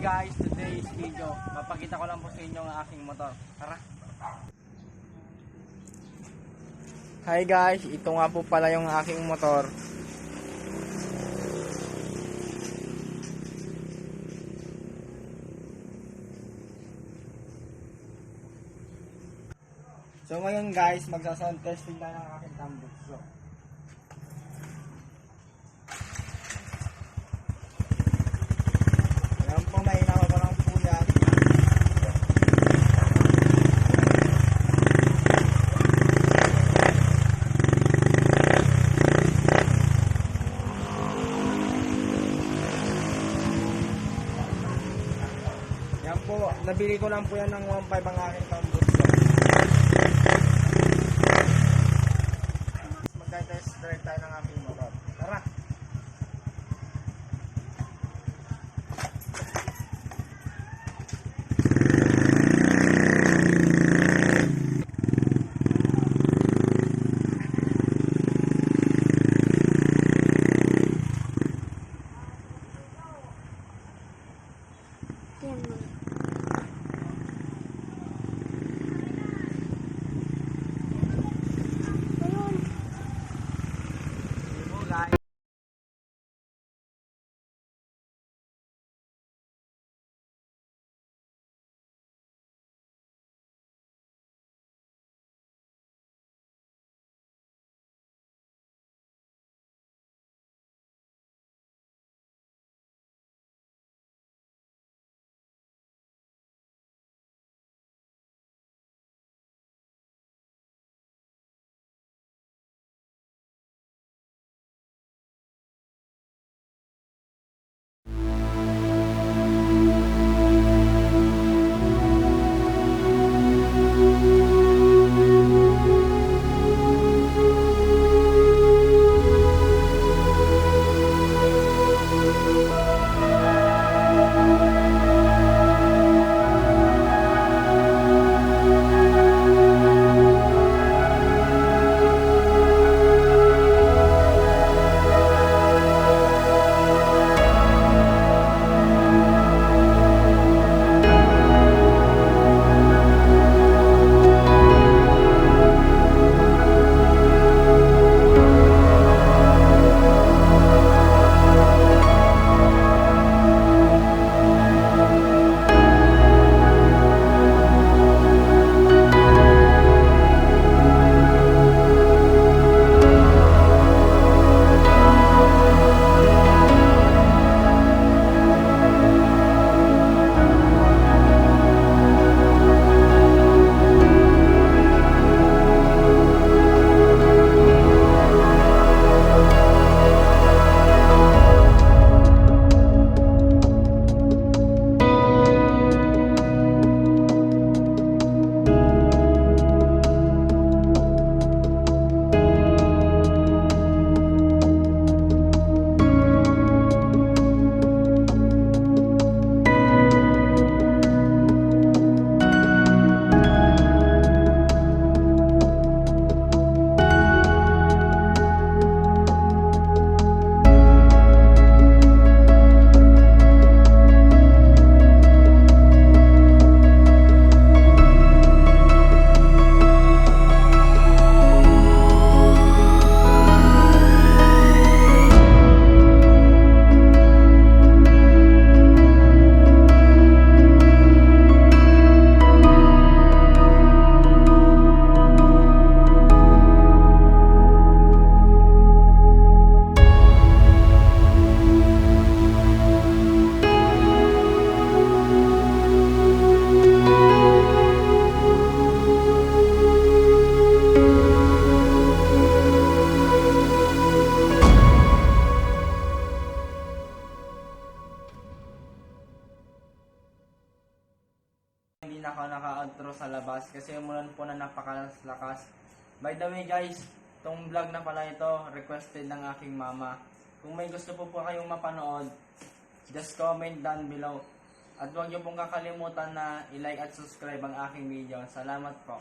guys, today's video, papakita ko lang po sa inyo ang aking motor. Tara! Hi guys, ito nga po pala yung aking motor. So ngayon guys, magsa-sound testing tayo ng aking tambok. So, ayan po, may inawa ko lang po yan. Yan po, nabili ko lang po yan ng 1.5 ang aking tambok. Mag-test drive tayo ng aking motor. Tara! Hindi na ako naka-outro sa labas kasi umulan po na napakalakas. By the way guys, itong vlog na pala ito, requested ng aking mama. Kung may gusto po kayong mapanood, just comment down below. At huwag niyo pong kakalimutan na i-like at subscribe ang aking video. Salamat po.